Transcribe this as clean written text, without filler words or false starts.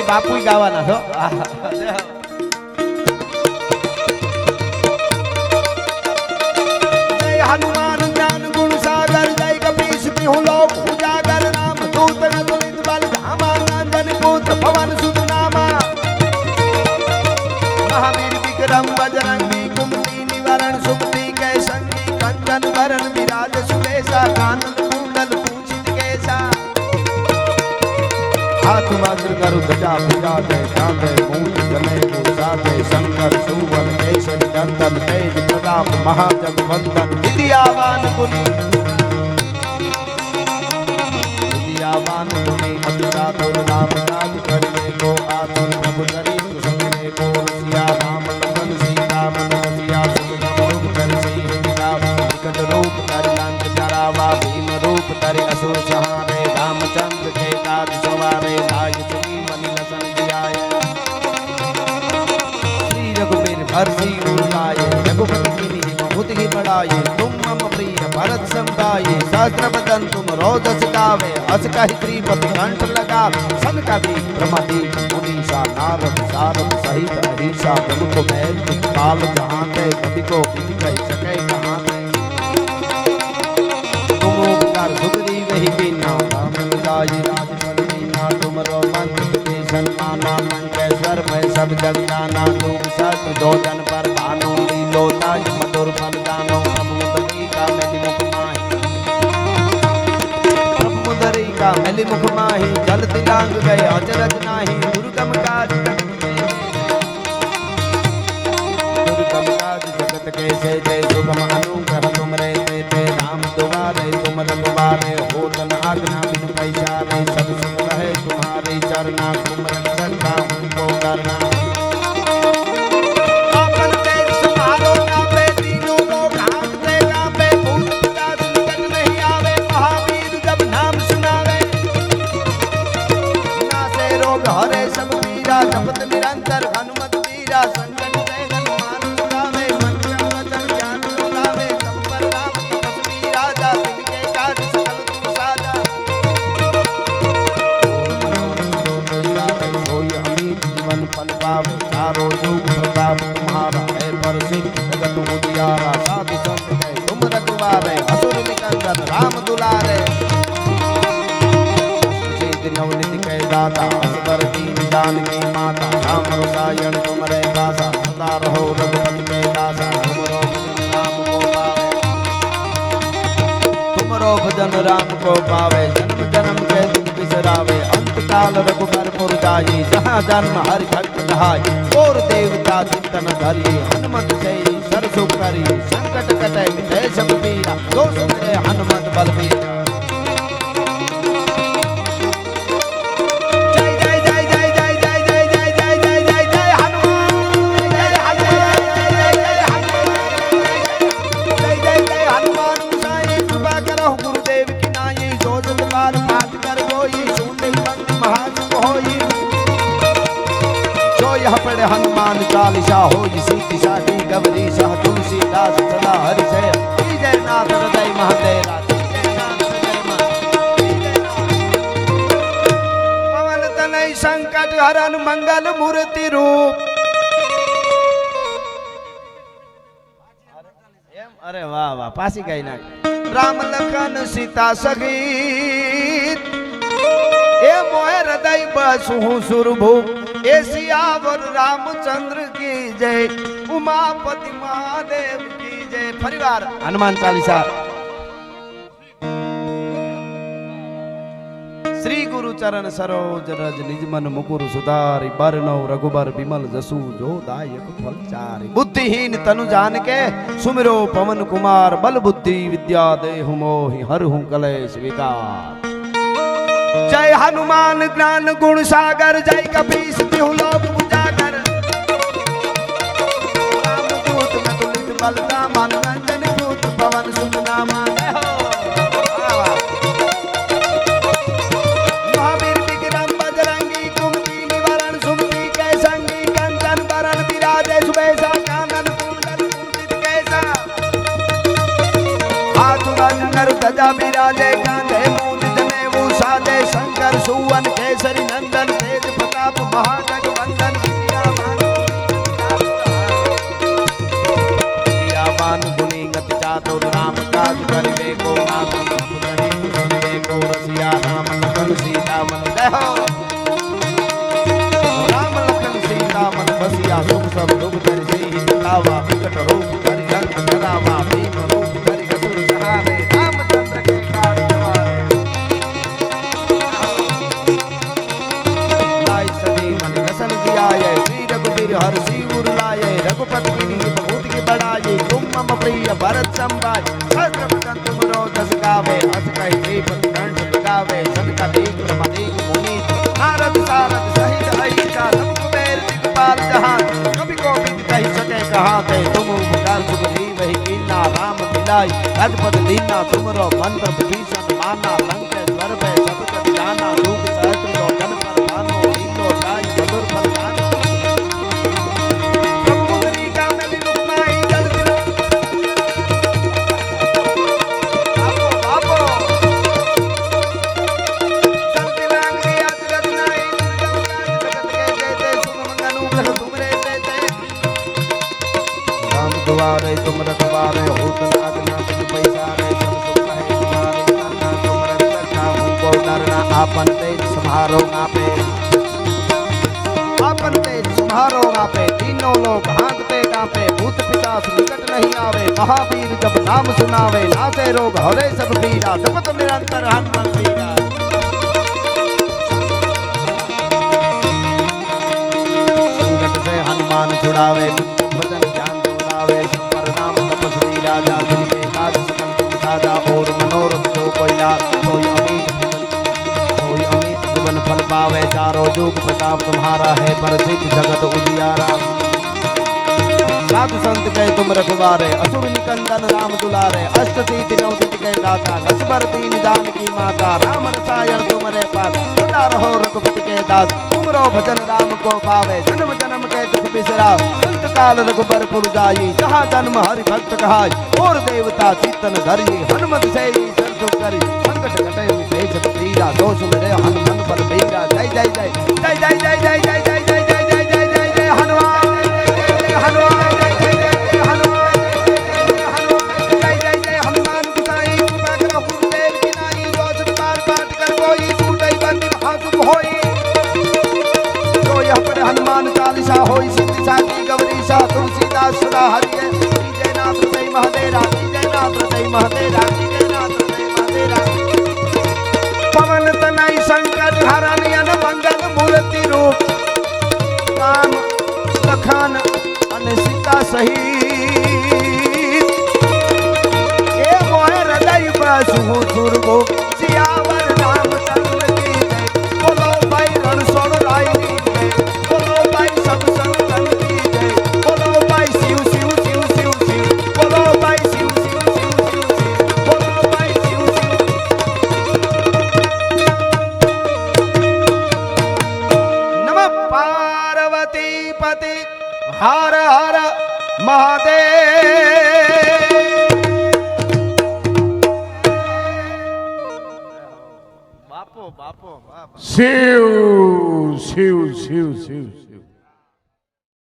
બાપુ ગાવાના છો જય હનુમાન જ્ઞાન ગુણ સાગર જય કપીશ તિહુ લોક ઉજાગર રામ દૂત અતુલિત બલ ધામા અંજન પુત્ર પवन સુત નામા महावीर विक्रम बजरंगी कुमति निवारण सुमति कै संगी कंचन वरण विराज सुबेसा कानन कुंडल पूजित केसा हाथ वज्र करु ध्वजा विराजे कांधे मूंछ जनेऊ साधे शंकर सुवन केसरी नंदन तेज प्रताप महाजगवंदन विद्यावान गुणी अति चातुर राम काज करिए को आतुर प्रभु धरि सुसंगे को सिया राम लखन सीता मन बसिया सुगम रूप धरि सिंह राम विकट रूप धरि लंक जरावा भीम रूप धरि असुर संहारे रामचंद्र के काज सवारे लाय सुग्रीव लसन जियाए श्री रघुवीर हर्षि उर लाए रघुपति कीन्ही बहुत ही बढ़ाए तुम मम प्रिय भरत समदाये सहस्र बदन तुम रोजस गावे अस कहि श्रीपति कंठ लगावे सन कवि ब्रह्मदीप मुनीसा नारद सारद सहित अहिसा प्रमुख बैल काल जहां ते कवि को किसी कह सके कहां ते तुम उपकार सुग्रीव ही कीना राम मिलाये राजपद दीना तुमरो मंत्र के सन्माना लंकेश्वर भय सब जग जाना तुम सहस्र जोजन पर भानु लीलोता मधुर फल दानो मैली मुख माही जल तिलांग गए अचरज नाही दुर्गम काज जगत के जय सुगम अनुग्रह तुमरे ते राम दुआरे तुम रघुवारे होत न आज्ञा बिनु पैसारे सब सुख रहे तुम्हारे चरना तुम रक्षक हमको करना हरे सब पीरा जपत निरंतर हनुमत पीरा संकट से हनुमान सुनावे मन क्रम वचन ज्ञान सुनावे संपर राम तपस्वी राजा तिनके काज सकल तुम साजा सोई अमित जीवन फल पावे चारों जुग प्रताप तुम्हारा है परसिद्ध जगत उजियारा साधु संत है तुम रखवारे असुर निकंदन राम दुलारे नवनिधि के दाता असबर दीन दान की माता राम रसायन तुमरे दासा सदा रहो रघुपति के दासा तुमरो भजन राम को पावे जन्म जन्म के दुख बिसरावे अंत काल रघुबर पुर जाई जहाँ जन्म हरि भक्त कहाई और देवता चिंतन धरिए हनुमत से सरसु करी संकट कटे मिटे सब पीरा जो सुमरे हनुमत बलबीरा हनुमान चालीसा हो सीति साधी गवरी सह तुलसीदास सदा हरि जय जय नाथ हृदय महादेव पवन तनय संकट हरन मंगल मूर्ति रूप अरे वाह वाह पासी गाई ना राम लखन सीता सहित ए मोह हृदय बसु सुरभूप ए सियावर रामचंद्र की जय उमापति महादेव की जय परिवार हनुमान चालीसा श्री गुरु चरण सरोज रज निज मन मुकुर सुधारि बरनौ रघुबर विमल जसु जो दायक फल चारि बुद्धिहीन तनु जान के सुमिरो पवन कुमार बल बुद्धि विद्या देहु मोहि हरहु कलेश विकार जय हनुमान ज्ञान गुण सागर जय कपीस तिहु लोक उजागर रामदूत में तुलित बल धामा अंजन पुत्र पवन सुत नामा महावीर विक्रम बजरंगी कुमति निवारण सुमति कै संगी कंचन वरण विराजे सुबेसा कानन कुंडल कुंचित कैसा हाथ वज्र ध्वजा विराजे कांधे मूंज जनेऊ साधे शंकर सुवन केसरी नंदन तेज प्रताप हर्षि उर लाए रघुपति की बहुत की बड़ाई तुम मम प्रिय भरत संभाय सहस्र बदन तुमरो जस गावे अस कहि देव दंड गावे सद का देख मदेक मुनि नारद सारद सहित अहिसा सब कुबेर दिगपाल जहान कभी को बिन कहि सके कहां ते तुम उपकार सुख दी वही कीना राम मिलाई राजपद दीना तुमरो मंत्र विभीषण माना लंकेश्वर पे सब जाना दुख सहस्र जो जन पर मानो लीलो गाय मधुर फल गाना ब्रह्मपुरी का में विमुख माई जल गिरो बापो जल दिलांग दिया जगत नाई जगत के देते सुख मंगल तुमरे देते राम द्वारे तुम रखवारे होत अगना तुम पैसारे सब सुख है तुम्हारे अन्ना तुम रक्षा हमको डरना आपन तेज संहारो आपे आपन तेज संहारो आपे तीनों लोग भागते कांपे भूत पिशाच निकट नहीं आवे महावीर जब नाम सुनावे नासे रोग हरे सब पीरा जपत निरंतर हनुमान वीरा संकट से हनुमान छुड़ावे भजन ध्यान दुलावे पर नाम तपस्वी राजा दिल में काज सकल साजा और मनोरथ को कोई अमित जीवन फल पावे चारों जुग प्रताप तुम्हारा है प्रसिद्ध जगत उजियारा साधु संत के तुम रखवारे असुर निकंदन राम दुलारे अष्ट सिद्धि नौ निधि के दाता असबर दीन जान की माता राम रसायन तुम्हारे पास सदा रहो रघुपति के दास तुमरो भजन राम को पावे जन्म जन्म के दुख बिसराव संत काल रघुबर पुर जाई जहाँ जन्म हरि भक्त कहाई और देवता चितन धरी हनुमत से सरसु करी संकट घटे मिटे सब पीरा दोष मेरे हनुमान पर बीरा जय जय जय जय जय जय जय जय जय जय जय जय जय जय हनुमान हनुमान हनुमान चालीसा होई सिद्धि साकी गौरी सा तुलसीदास सदा हरिये जय नाथ जय महादेरा जय नाथ जय महादेरा जय नाथ जय महादेरा पवन तनय संकट हरण यन मंगल मूर्ति रूप राम लखन अन सीता सहित ए मोह हृदय बसु सुरगो सियावर रामचंद्र की जय बोलो भाई रणसोड़ राय की जय बोलो भाई सब संतन की जय बोलो भाई शिव शिव शिव शिव शिव बोलो भाई शिव शिव शिव शिव शिव बोलो भाई शिव शिव नमः पार्वती पति हर हर महादेव शिव शिव शिव शिव